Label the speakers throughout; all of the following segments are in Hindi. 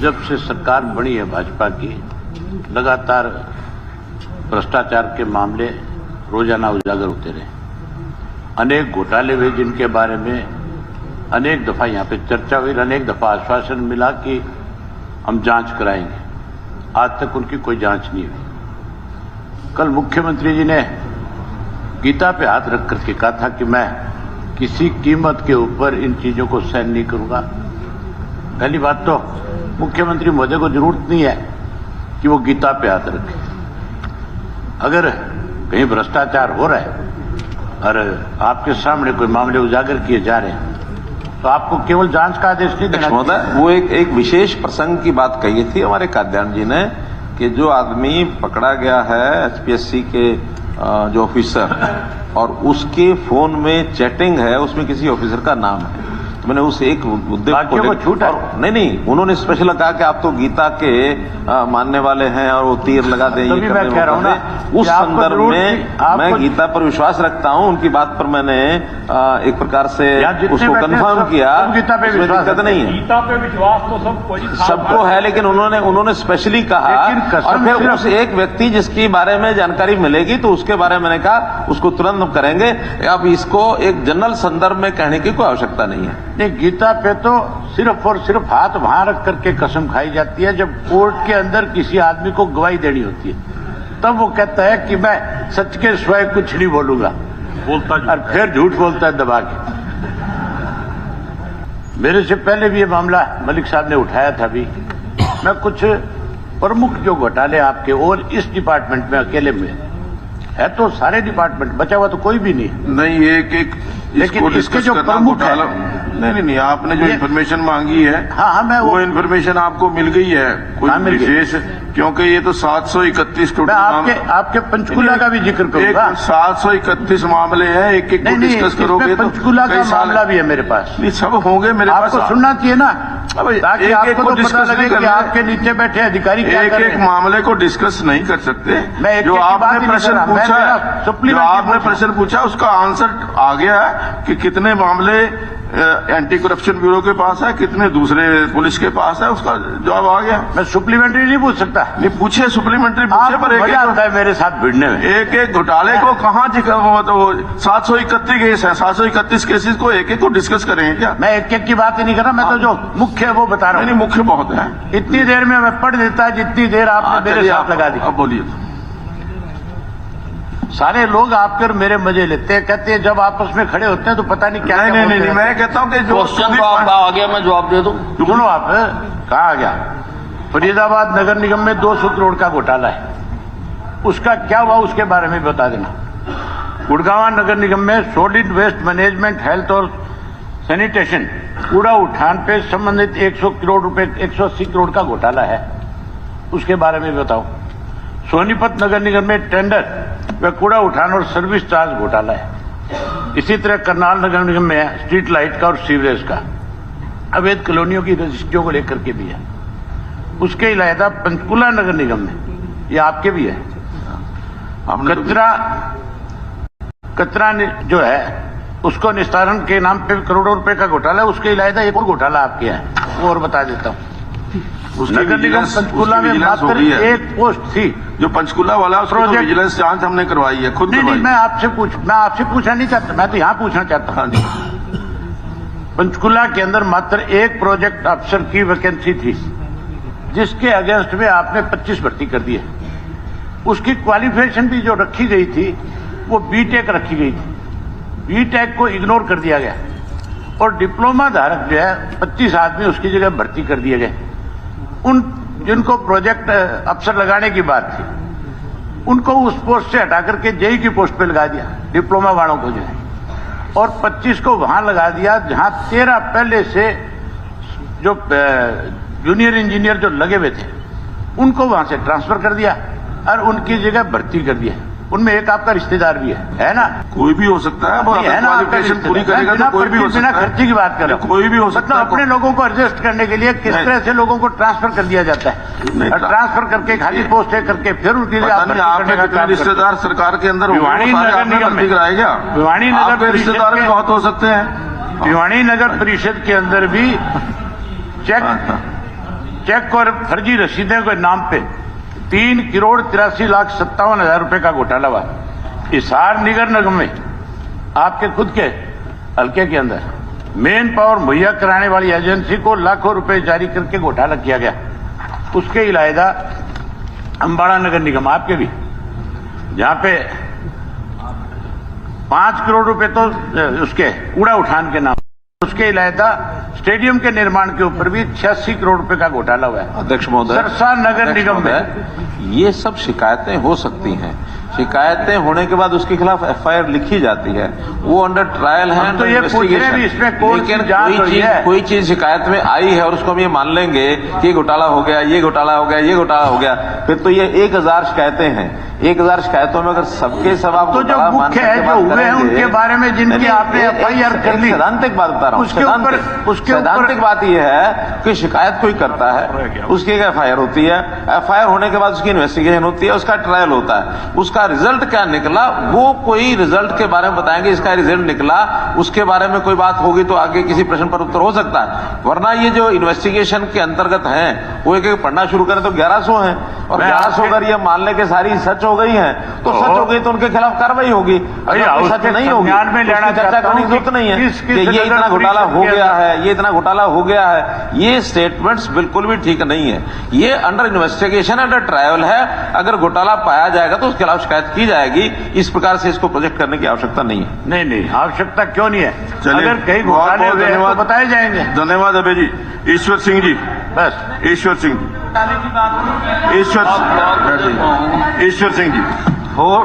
Speaker 1: जब से सरकार बनी है भाजपा की, लगातार भ्रष्टाचार के मामले रोजाना उजागर होते रहे। अनेक घोटाले हुए जिनके बारे में अनेक दफा यहाँ पे चर्चा हुई, अनेक दफा आश्वासन मिला कि हम जांच कराएंगे। आज तक उनकी कोई जांच नहीं हुई। कल मुख्यमंत्री जी ने गीता पे हाथ रख करके कहा था कि मैं किसी कीमत के ऊपर इन चीजों को सहन नहीं करूंगा। पहली बात तो मुख्यमंत्री महोदय को जरूरत नहीं है कि वो गीता पे हाथ रखे। अगर कहीं भ्रष्टाचार हो रहा है और आपके सामने कोई मामले उजागर किए जा रहे हैं तो आपको केवल जांच का आदेश नहीं देना चाहिए।
Speaker 2: वो एक विशेष प्रसंग की बात कही थी हमारे काद्यान जी ने कि जो आदमी पकड़ा गया है एचपीएससी के जो ऑफिसर, और उसके फोन में चैटिंग है, उसमें किसी ऑफिसर का नाम है। तो मैंने उस एक मुद्दे को
Speaker 1: छूटा
Speaker 2: नहीं, उन्होंने स्पेशल कहा कि आप तो गीता के मानने वाले हैं और वो तीर लगा दें।
Speaker 1: ये मैं कह रहा हूं ना,
Speaker 2: उस संदर्भ में मैं गीता पर विश्वास रखता हूं। उनकी बात पर मैंने एक प्रकार से उसको कंफर्म किया।
Speaker 1: गीता पे
Speaker 2: दिक्कत नहीं है,
Speaker 3: गीता पे विश्वास तो
Speaker 2: सबको है, लेकिन उन्होंने स्पेशली कहा। और फिर उस एक व्यक्ति जिसकी बारे में जानकारी मिलेगी तो उसके बारे में मैंने कहा उसको तुरंत करेंगे। अब इसको एक जनरल संदर्भ में कहने की कोई आवश्यकता नहीं है।
Speaker 1: नहीं, गीता पे तो सिर्फ और सिर्फ हाथ वहां रख करके कसम खाई जाती है। जब कोर्ट के अंदर किसी आदमी को गवाही देनी होती है तब वो कहता है कि मैं सच के सिवाय कुछ नहीं बोलूंगा, और फिर झूठ बोलता है दबा के। मेरे से पहले भी ये मामला मलिक साहब ने उठाया था। भी मैं कुछ प्रमुख जो घोटाले आपके और इस डिपार्टमेंट में अकेले में है, तो सारे डिपार्टमेंट बचा हुआ तो कोई भी नहीं।
Speaker 4: नहीं, एक
Speaker 1: लेकिन इसके जो प्रमुख है,
Speaker 4: नहीं, आपने जो इन्फॉर्मेशन मांगी है,
Speaker 1: हाँ, मैं
Speaker 4: वो इन्फॉर्मेशन आपको मिल गई है कोई विशेष? क्योंकि ये तो 731 टोटल
Speaker 1: आपके पंचकूला का भी जिक्र करूंगा।
Speaker 4: 731 मामले हैं, एक एक को डिस्कस करोगे तो
Speaker 1: पंचकूला का मामला भी है मेरे पास।
Speaker 4: नहीं, सब होंगे मेरे पास।
Speaker 1: आपको सुनना चाहिए ना, ताकि आपको तो पता लगे कि आपके नीचे बैठे अधिकारी क्या कर रहे हैं।
Speaker 4: एक मामले को डिस्कस नहीं कर सकते। जो आपने प्रश्न पूछा उसका आंसर आ गया कि कितने मामले एंटी करप्शन ब्यूरो के पास है, कितने दूसरे पुलिस के पास है, उसका जवाब आ गया।
Speaker 1: मैं सप्लीमेंट्री नहीं पूछ सकता।
Speaker 4: नहीं पूछे, सप्लीमेंट्री पूछे, पर
Speaker 1: मजा आता है मेरे साथ भिड़ने में।
Speaker 4: एक एक घोटाले को कहाँ 731 केस है, 731 केसेस को एक एक को डिस्कस करेंगे क्या?
Speaker 1: मैं एक एक की बात ही नहीं कर रहा, मैं तो जो मुख्य है वो बता रहा हूँ।
Speaker 4: नहीं, मुख्य बहुत है।
Speaker 1: इतनी देर में मैं पढ़ देता जितनी देर आपने मेरे साथ लगा दी।
Speaker 4: अब बोलिए।
Speaker 1: सारे लोग आपके और मेरे मजे लेते हैं, कहते हैं जब आपस में खड़े होते हैं तो पता नहीं क्या।
Speaker 4: नहीं, मैं कहता हूं कि जो
Speaker 2: क्वेश्चन तो आपका आ गया, मैं जवाब दे दूं।
Speaker 1: सुनो, आप कहाँ आ गया? फरीदाबाद नगर निगम में 200 करोड़ का घोटाला है, उसका क्या हुआ उसके बारे में बता देना। गुड़गांव नगर निगम में सॉलिड वेस्ट मैनेजमेंट, हेल्थ और सैनिटेशन, कूड़ा उठान पे संबंधित 100 करोड़ रुपए, 180 करोड़ का घोटाला है, उसके बारे में बताओ। सोनीपत नगर निगम में टेंडर व कूड़ा उठान और सर्विस चार्ज घोटाला है। इसी तरह करनाल नगर निगम में स्ट्रीट लाइट का और सीवरेज का, अवैध कॉलोनियों की रजिस्ट्रियों को लेकर के भी है। उसके अलावा पंचकूला नगर निगम में, ये आपके भी है, कचरा जो है उसको निस्तारण के नाम पे करोड़ों रुपए का घोटाला है। उसके अलावा एक और घोटाला आपके है, वो और बता देता हूँ। नगर निगम पंचकूला में मात्र एक पोस्ट थी,
Speaker 4: जो पंचकूला वाला उसको तो विजिलेंस जांच हमने करवाई है खुद।
Speaker 1: नहीं, मैं आपसे पूछना नहीं चाहता, मैं तो यहाँ पूछना चाहता हूँ। पंचकूला के अंदर मात्र एक प्रोजेक्ट अफसर की वैकेंसी थी, जिसके अगेंस्ट में आपने 25 भर्ती कर दी है। उसकी क्वालिफिकेशन भी जो रखी गई थी वो बीटेक रखी गई थी, बीटेक को इग्नोर कर दिया गया और डिप्लोमा धारक जो है 25 आदमी उसकी जगह भर्ती कर दिए गए। उन जिनको प्रोजेक्ट अफसर लगाने की बात थी उनको उस पोस्ट से हटा करके जेई की पोस्ट पे लगा दिया, डिप्लोमा वालों को जो है, और 25 को वहां लगा दिया जहां 13 पहले से जो जूनियर इंजीनियर जो लगे हुए थे उनको वहां से ट्रांसफर कर दिया और उनकी जगह भर्ती कर दिया। उनमें एक आपका रिश्तेदार भी है ना?
Speaker 4: कोई भी हो सकता है,
Speaker 1: है ना?
Speaker 4: क्वालिफिकेशन पूरी करेगा तो कोई भी हो सकता है।
Speaker 1: बिना खर्ची की बात कर रहा हूं,
Speaker 4: कोई भी हो सकता है।
Speaker 1: अपने लोगों को एडजस्ट करने के लिए किस तरह से लोगों को ट्रांसफर कर दिया जाता है, और ट्रांसफर करके खाली पोस्ट करके फिर उनके लिए
Speaker 4: आपके रिश्तेदार सरकार के अंदर
Speaker 1: भिवानी नगर निगम में
Speaker 4: कराएगा।
Speaker 1: भिवानी नगर
Speaker 4: रिश्तेदार भी बहुत हो सकते हैं।
Speaker 1: भिवानी नगर परिषद के अंदर भी चेक और फर्जी रसीदें के नाम पे 3,83,57,000 रुपए का घोटाला हुआ। हिसार निगर निगम में आपके खुद के हल्के के अंदर मेन पावर मुहैया कराने वाली एजेंसी को लाखों रुपए जारी करके घोटाला किया गया। उसके इलायदा अंबाला नगर निगम आपके भी, जहां पे 5 करोड़ रुपए तो उसके कूड़ा उठान के नाम, उसके इलायदा स्टेडियम के निर्माण के ऊपर भी 86 करोड़ रुपए का घोटाला हुआ है।
Speaker 2: अध्यक्ष महोदय,
Speaker 1: सरसा नगर निगम में
Speaker 2: ये सब शिकायतें हो सकती हैं। शिकायतें होने के बाद उसके खिलाफ एफआईआर लिखी जाती है, वो अंडर ट्रायल है,
Speaker 1: तो ये पूछ रहे हैं भी इसमें कौन सी जांच हुई है?
Speaker 2: कोई चीज शिकायत में आई है और उसको हम ये मान लेंगे कि घोटाला हो गया, ये घोटाला हो गया, ये घोटाला हो गया, फिर तो ये 1000 शिकायतें हैं। 1000 शिकायतों में अगर सबके सब आप
Speaker 1: तो जो मुख्य है जो हुए हैं उनके बारे में जिनकी आपने एफआईआर कर ली,
Speaker 2: सैद्धांतिक बात बता रहा हूँ। सैद्धांतिक बात यह है कि शिकायत कोई करता है, उसकी एक एफआईआर होती है, एफआईआर होने के बाद उसकी इन्वेस्टिगेशन होती है, उसका ट्रायल होता है, उसका रिजल्ट क्या निकला वो कोई रिजल्ट के बारे में बताएंगे, इसका रिजल्ट निकला, उसके बारे में कोई बात होगी तो आगे किसी प्रश्न पर उत्तर हो सकता है। वरना ये जो इन्वेस्टिगेशन के अंतर्गत हैं वो एक पढ़ना शुरू करें तो 1100 हैं, और 1100 अगर ये मान ले कि सारी सच हो गई है तो सच हो गई तो उनके खिलाफ कार्रवाई होगी। अगर सच नहीं होगी तो चर्चा करने की जरूरत नहीं है कि ये इतना घोटाला हो गया है, ये इतना घोटाला हो गया है। ये स्टेटमेंट्स बिल्कुल भी ठीक नहीं है। ये अंडर इन्वेस्टिगेशन, अंडर ट्रायल है। अगर घोटाला पाया जाएगा तो उसके खिलाफ शिकायत की जाएगी। इस प्रकार से इसको प्रोजेक्ट करने की आवश्यकता नहीं है।
Speaker 1: नहीं, आवश्यकता क्यों नहीं है?
Speaker 4: चलिए,
Speaker 1: अगर कहीं घोटाले हुए हैं तो बताए जाएंगे।
Speaker 4: धन्यवाद अभय जी। ईश्वर सिंह जी,
Speaker 1: बस
Speaker 4: ईश्वर सिंह जी।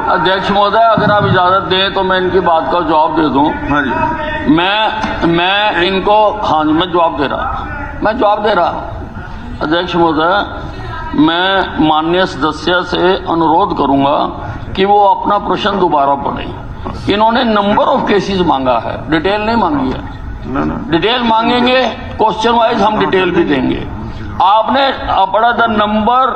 Speaker 3: अध्यक्ष महोदय, अगर आप इजाजत दें तो मैं इनकी बात का जवाब दे दूं।
Speaker 4: हाँ जी,
Speaker 3: मैं इनको, हाँ जी, मैं जवाब दे रहा हूं। अध्यक्ष महोदय, मैं माननीय सदस्य से अनुरोध करूंगा कि वो अपना प्रश्न दोबारा पढ़ें। इन्होंने नंबर ऑफ केसेस मांगा है, डिटेल नहीं मांगी है। डिटेल मांगेंगे, क्वेश्चन वाइज हम डिटेल भी देंगे। आपने पढ़ा the number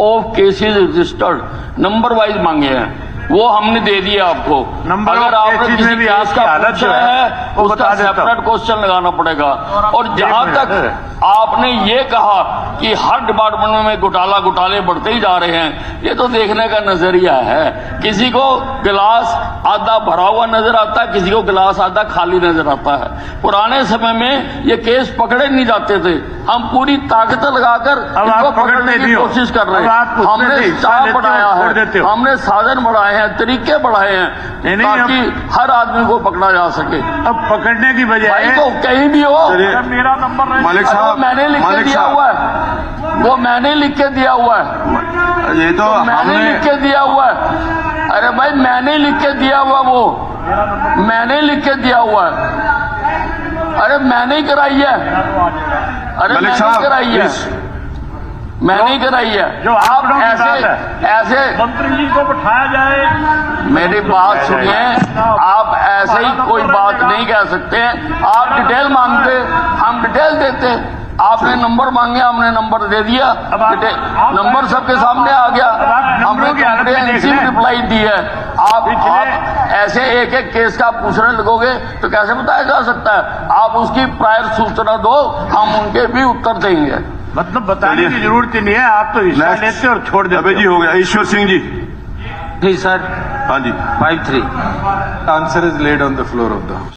Speaker 3: of cases registered, number wise मांगे हैं, वो हमने दे दिया आपको। अगर आपने किसी केस का पूछा है उसका सेपरेट क्वेश्चन लगाना पड़ेगा। और जहां तक आपने ये कहा कि हर डिपार्टमेंट में घोटाले बढ़ते ही जा रहे हैं, ये तो देखने का नजरिया है। किसी को गिलास आधा भरा हुआ नजर आता है, किसी को गिलास आधा खाली नजर आता है। पुराने समय में ये केस पकड़े नहीं जाते थे, हम पूरी ताकत लगाकर इनको पकड़ने की कोशिश कर रहे हैं। हमने स्टाफ बढ़ाया है, हमने साधन बढ़ाए हैं, तरीके बढ़ाए हैं ताकि हर आदमी को पकड़ा जा सके।
Speaker 1: अब पकड़ने की बजाय
Speaker 3: तो कहीं भी हो,
Speaker 4: मेरा नंबर मालिक साहब,
Speaker 3: मैंने लिख के दिया हुआ है, वो मैंने लिख के दिया हुआ है,
Speaker 4: ये तो
Speaker 3: मैंने लिख के दिया हुआ है। अरे भाई, मैंने लिख के दिया हुआ, वो मैंने लिख के दिया हुआ है। अरे मैंने ही कराई है, अरे मैंने कराई है, मैंने ही कराई है।
Speaker 1: जो
Speaker 3: आप ऐसे
Speaker 5: मंत्री जी को बिठाया जाए।
Speaker 3: मेरी बात सुनिए, आप ऐसे ही कोई बात नहीं कह सकते। आप डिटेल मांगते, हम डिटेल देते। आपने नंबर मांगे, हमने नंबर दे दिया, नंबर सबके सामने आ गया, हमने कॉम्प्रिहेंसिव रिप्लाई दी है। आप ऐसे एक एक केस का पूछने लगोगे तो कैसे बताया जा सकता है? आप उसकी प्रायर सूचना दो, हम उनके भी उत्तर देंगे।
Speaker 1: मतलब बताने की जरूरत ही नहीं है, आप तो हिस्सा लेते और छोड़ देते।
Speaker 4: अभय जी हो गया। ईश्वर सिंह जी।
Speaker 6: Please, sir.
Speaker 4: हाँ जी,
Speaker 6: 5-3.
Speaker 7: Answer is laid on the floor of the House.